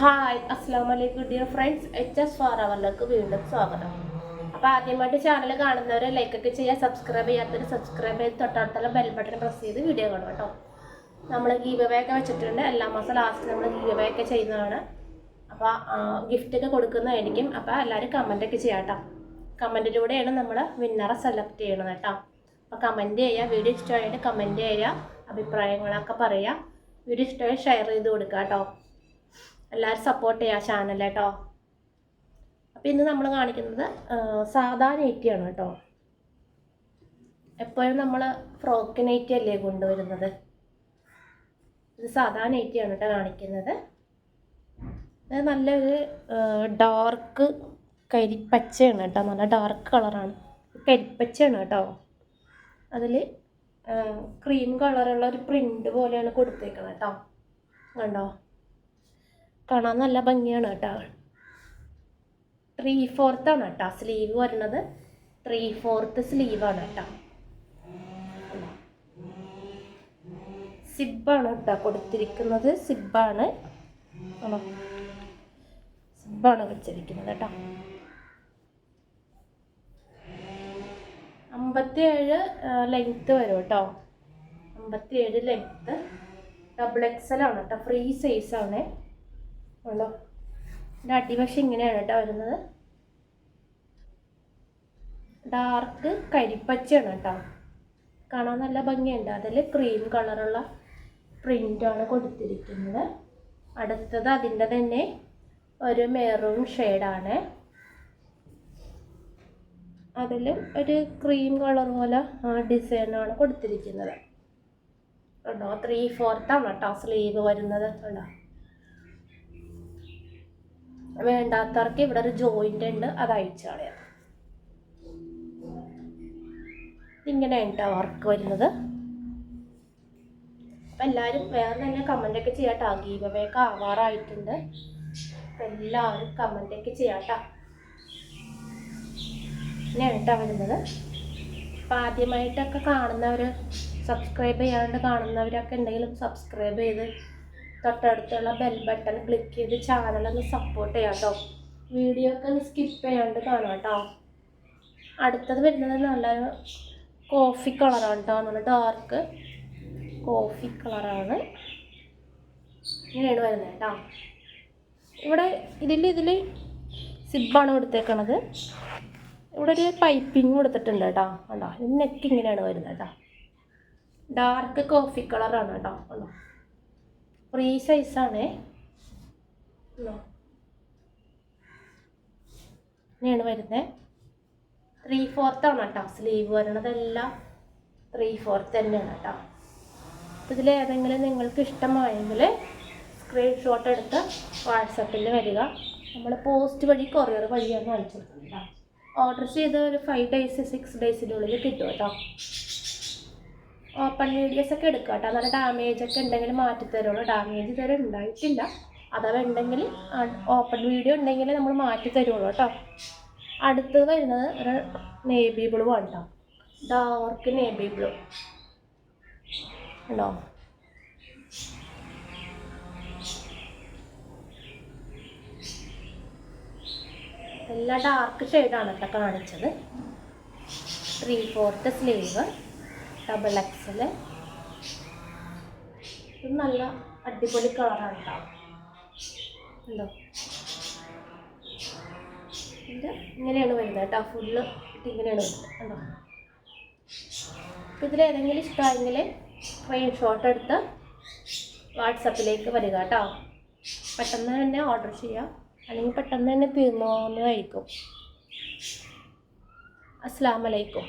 Hi അസ്സലാമലൈക്കും dear friends, HS ഫോറവറിലേക്ക് വീണ്ടും സ്വാഗതം. അപ്പോൾ ആദ്യമായിട്ട് ചാനൽ കാണുന്നവരെ ലൈക്കൊക്കെ ചെയ്യുക, സബ്സ്ക്രൈബ് ചെയ്യാത്തവർ സബ്സ്ക്രൈബ് ചെയ്ത് തൊട്ടടുത്തുള്ള ബെൽ ബട്ടൺ പ്രസ് ചെയ്ത് വീഡിയോ കാണും കേട്ടോ. നമ്മൾ ഗീവ് അവേ ഒക്കെ വെച്ചിട്ടുണ്ട്. എല്ലാ മാസം ലാസ്റ്റ് നമ്മൾ ഗീവ് അവേ ഒക്കെ ചെയ്യുന്നതാണ്. അപ്പോൾ ഗിഫ്റ്റൊക്കെ കൊടുക്കുന്നതായിരിക്കും. അപ്പോൾ എല്ലാവരും കമൻറ്റൊക്കെ ചെയ്യാം കേട്ടോ. കമൻറ്റിലൂടെയാണ് നമ്മൾ വിന്നറെ സെലക്ട് ചെയ്യണത് കേട്ടോ. അപ്പോൾ കമൻറ്റ് ചെയ്യുക, വീഡിയോ ഇഷ്ടമായിട്ട് കമൻറ്റ് ചെയ്യുക, അഭിപ്രായങ്ങളൊക്കെ പറയുക. വീഡിയോ ഇഷ്ടമായി ഷെയർ ചെയ്ത് കൊടുക്കുക കേട്ടോ. എല്ലാവരും സപ്പോർട്ട് ചെയ്യുക ചാനൽ കേട്ടോ. അപ്പോൾ ഇന്ന് നമ്മൾ കാണിക്കുന്നത് സാധാ നൈറ്റിയാണ് കേട്ടോ. എപ്പോഴും നമ്മൾ ഫ്രോക്ക് നൈറ്റി അല്ലേ കൊണ്ടുവരുന്നത്. ഇത് സാധാ നൈറ്റിയാണ് കേട്ടോ കാണിക്കുന്നത്. ഇത് നല്ലൊരു ഡാർക്ക് കരിപ്പച്ചയാണ് കേട്ടോ. നല്ല ഡാർക്ക് കളറാണ്, കരിപ്പച്ചയാണ് കേട്ടോ. അതിൽ ക്രീം കളറുള്ള ഒരു പ്രിൻ്റ് പോലെയാണ് കൊടുത്തേക്കുന്നത് കേട്ടോ. കണ്ടോ, കാണാൻ നല്ല ഭംഗിയാണ് കേട്ടോ. 3/4 ആണ് കേട്ടോ സ്ലീവ് വരുന്നത്. 3/4 സ്ലീവാണ് കേട്ടോ. സിബാണ് കേട്ടോ കൊടുത്തിരിക്കുന്നത്. സിബാണ് വെച്ചിരിക്കുന്നത് കേട്ടോ. 57 ലെങ്ത്ത് വരും കേട്ടോ. 57 ലെങ്ത്ത്. XXL ആണ് കേട്ടോ. ഫ്രീ സൈസാണ് ഉള്ളൂ. ഇതിൻ്റെ അടിവശം ഇങ്ങനെയാണ് കേട്ടോ വരുന്നത്. ഡാർക്ക് കരിപ്പച്ചയാണ് കേട്ടോ. കാണാൻ നല്ല ഭംഗിയുണ്ട്. അതിൽ ക്രീം കളറുള്ള പ്രിൻ്റാണ് കൊടുത്തിരിക്കുന്നത്. അടുത്തത് അതിൻ്റെ തന്നെ ഒരു മെറൂൺ ഷെയ്ഡാണ്. അതിലും ഒരു ക്രീം കളർ പോലെ ഡിസൈനാണ് കൊടുത്തിരിക്കുന്നത് കേട്ടോ. 3/4 ആണ് കേട്ടോ സ്ലീവ് വരുന്നത് കേട്ടോ. വേണ്ടാത്തവർക്ക് ഇവിടെ ഒരു ജോയിൻ്റ് ഉണ്ട്, അത് അയച്ചു കളയാം. ഇങ്ങനെയാണ് കേട്ടോ വർക്ക് വരുന്നത്. അപ്പം എല്ലാവരും വേറെ തന്നെ കമൻറ്റൊക്കെ ചെയ്യാം കേട്ടോ. ഗീവ് അവേ ഒക്കെ ആവാറായിട്ടുണ്ട്. അപ്പം എല്ലാവരും കമൻറ്റൊക്കെ ചെയ്യാം കേട്ടോ. ഇങ്ങനെയാണ് കേട്ടോ വരുന്നത്. അപ്പം ആദ്യമായിട്ടൊക്കെ കാണുന്നവർ, സബ്സ്ക്രൈബ് ചെയ്യാണ്ട് കാണുന്നവരൊക്കെ ഉണ്ടെങ്കിലും സബ്സ്ക്രൈബ് ചെയ്ത് തൊട്ടടുത്തുള്ള ബെൽ ബട്ടൺ ക്ലിക്ക് ചെയ്ത് ചാനലൊന്ന് സപ്പോർട്ട് ചെയ്യാം കേട്ടോ. വീഡിയോ ഒക്കെ ഒന്ന് സ്കിപ്പ് ചെയ്യാണ്ട് കാണാം കേട്ടോ. അടുത്തത് വരുന്നത് നല്ലൊരു കോഫി കളറാണ് കേട്ടോ. നല്ല ഡാർക്ക് കോഫി കളറാണ്. ഇങ്ങനെയാണ് വരുന്നത് കേട്ടോ. ഇവിടെ ഇതിൽ സിബാണ് കൊടുത്തേക്കണത്. ഇവിടെ ഒരു പൈപ്പിങ് കൊടുത്തിട്ടുണ്ട് കേട്ടോ. കണ്ടോ, ഇത് നെക്ക് ഇങ്ങനെയാണ് വരുന്നത് കേട്ടോ. ഡാർക്ക് കോഫി കളറാണ് കേട്ടോ. കണ്ടോ, ഫ്രീ സൈസാണേ. ഇങ്ങനെയാണ് വരുന്നത്. 3/4 ആണ് കേട്ടോ സ്ലീവ് വരുന്നത്. എല്ലാം 3/4 തന്നെയാണ് കേട്ടോ. അപ്പോൾ ഇതിലേതെങ്കിലും നിങ്ങൾക്ക് ഇഷ്ടമായെങ്കിൽ സ്ക്രീൻഷോട്ട് എടുത്ത് വാട്സപ്പിൽ വരിക. നമ്മൾ പോസ്റ്റ് വഴി കൊറിയർ വഴിയാണ് അയച്ചു കൊടുക്കുന്നത് കേട്ടോ. ഓർഡർ ചെയ്ത് ഒരു 5 days 6 daysനുള്ളിൽ കിട്ടും കേട്ടോ. ഓപ്പൺ വീഡിയോസൊക്കെ എടുക്കുക കേട്ടോ. നല്ല ഡാമേജൊക്കെ ഉണ്ടെങ്കിൽ മാറ്റിത്തരുള്ളൂ. ഡാമേജ് ഇതുവരെ ഉണ്ടായിട്ടില്ല. അഥവാ ഉണ്ടെങ്കിൽ ഓപ്പൺ വീഡിയോ ഉണ്ടെങ്കിൽ നമ്മൾ മാറ്റി തരുള്ളൂ കേട്ടോ. അടുത്തത് വരുന്നത് ഒരു നേവി ബ്ലൂ ആണ് കേട്ടോ. ഡാർക്ക് നേവി ബ്ലൂ ഉണ്ടോ. എല്ലാം ഡാർക്ക് ഷെയ്ഡാണ് കേട്ടോ കാണിച്ചത്. 3/4 സ്ലീവ്, XXL. ഇത് നല്ല അടിപൊളി കളറാണ് കേട്ടോ. ഉണ്ടോ, ഇത് ഇങ്ങനെയാണ് വരുന്നത് കേട്ടോ. ഫുള്ള് ഇങ്ങനെയാണ് വരുന്നത് കണ്ടോ. അപ്പോൾ ഇതിലേതെങ്കിലും ഇഷ്ടമായെങ്കിൽ സ്ക്രീൻഷോട്ട് എടുത്ത് വാട്സപ്പിലേക്ക് വരിക കേട്ടോ. പെട്ടെന്ന് തന്നെ ഓർഡർ ചെയ്യാം, അല്ലെങ്കിൽ പെട്ടെന്ന് തന്നെ തീർന്നു പോകുന്നതായിരിക്കും. അസ്സലാമു അലൈക്കും.